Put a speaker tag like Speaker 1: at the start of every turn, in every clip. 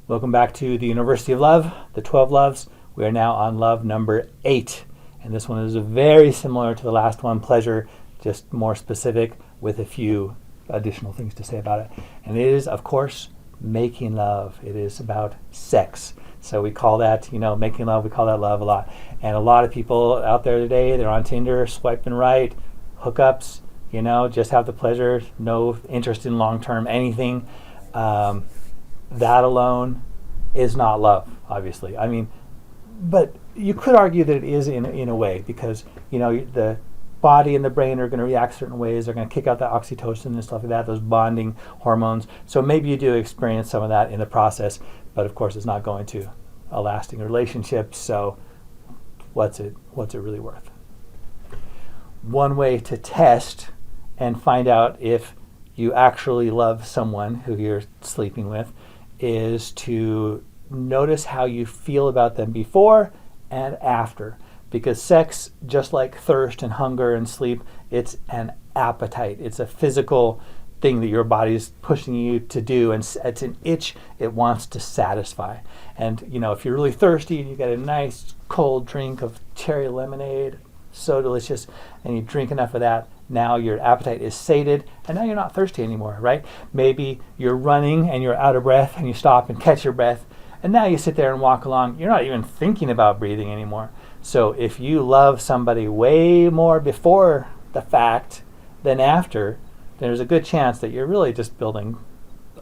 Speaker 1: Welcome back to the University of Love, the 12 Loves. We are now on love number 8. And this one is very similar to the last one, pleasure, just more specific with a few additional things to say about it. And it is, of course, making love. It is about sex. So we call that, making love, we call that love a lot. And a lot of people out there today, they're on Tinder, swiping right, hookups, just have the pleasure, no interest in long-term anything. That alone is not love, obviously. But you could argue that it is in a way, because the body and the brain are going to react certain ways. They're going to kick out that oxytocin and stuff like that, those bonding hormones. So maybe you do experience some of that in the process, but of course it's not going to a lasting relationship. So what's it really worth? One way to test and find out if you actually love someone who you're sleeping with is to notice how you feel about them before and after. Because sex, just like thirst and hunger and sleep, it's an appetite. It's a physical thing that your body's pushing you to do, and it's an itch it wants to satisfy. And if you're really thirsty and you get a nice cold drink of cherry lemonade, so delicious, and you drink enough of that, now your appetite is sated, and now you're not thirsty anymore, right? Maybe you're running and you're out of breath and you stop and catch your breath, and now you sit there and walk along. You're not even thinking about breathing anymore. So if you love somebody way more before the fact than after, there's a good chance that you're really just building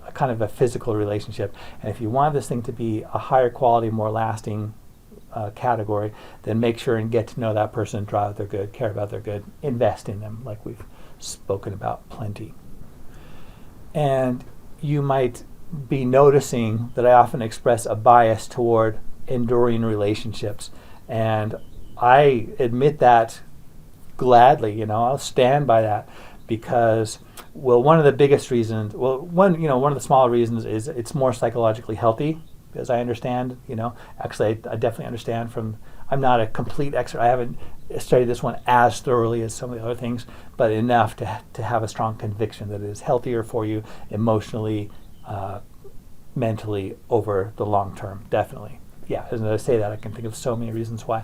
Speaker 1: a kind of a physical relationship. And if you want this thing to be a higher quality, more lasting category, then make sure and get to know that person, draw out their good, care about their good, invest in them, like we've spoken about plenty. And you might be noticing that I often express a bias toward enduring relationships, and I admit that gladly. I'll stand by that, because one of the biggest reasons, one of the small reasons is it's more psychologically healthy. As I understand, actually I definitely understand I'm not a complete expert. I haven't studied this one as thoroughly as some of the other things, but enough to have a strong conviction that it is healthier for you emotionally, mentally, over the long term, definitely. Yeah, as I say that, I can think of so many reasons why.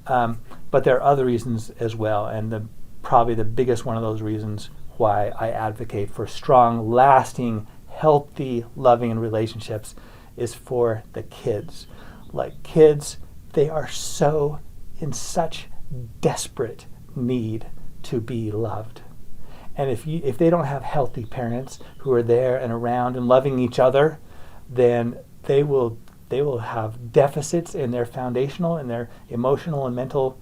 Speaker 1: But there are other reasons as well, and probably the biggest one of those reasons why I advocate for strong, lasting, healthy, loving relationships is for the kids. Like kids, they are in such desperate need to be loved. And if they don't have healthy parents who are there and around and loving each other, then they will have deficits in their foundational and their emotional and mental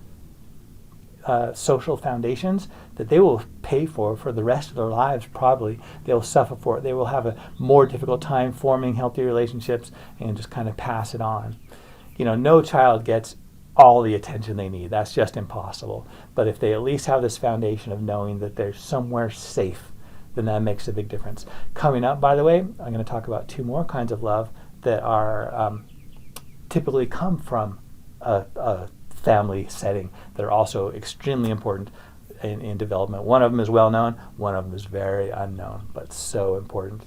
Speaker 1: social foundations that they will pay for the rest of their lives. Probably they'll suffer for it. They will have a more difficult time forming healthy relationships and just kind of pass it on. No child gets all the attention they need. That's just impossible. But if they at least have this foundation of knowing that they're somewhere safe, then that makes a big difference. Coming up, by the way, I'm going to talk about 2 more kinds of love that are typically come from a family setting that are also extremely important in development. One of them is well known, one of them is very unknown, but so important.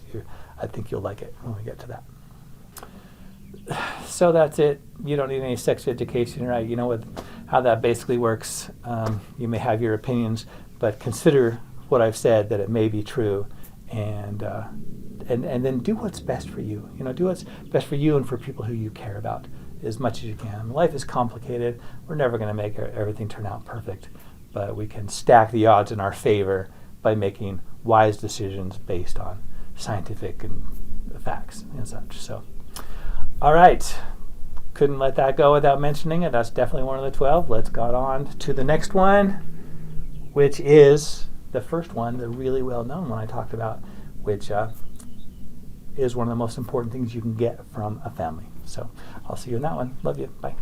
Speaker 1: I think you'll like it when we get to that. So that's it. You don't need any sex education, right? You know how that basically works. You may have your opinions, but consider what I've said, that it may be true, and then do what's best for you. Do what's best for you and for people who you care about as much as you can. Life is complicated. We're never going to make everything turn out perfect, but we can stack the odds in our favor by making wise decisions based on scientific and facts and such. So, all right. Couldn't let that go without mentioning it. That's definitely one of the 12. Let's go on to the next one, which is the first one, the really well-known one I talked about, which is one of the most important things you can get from a family. So I'll see you in that one. Love you. Bye.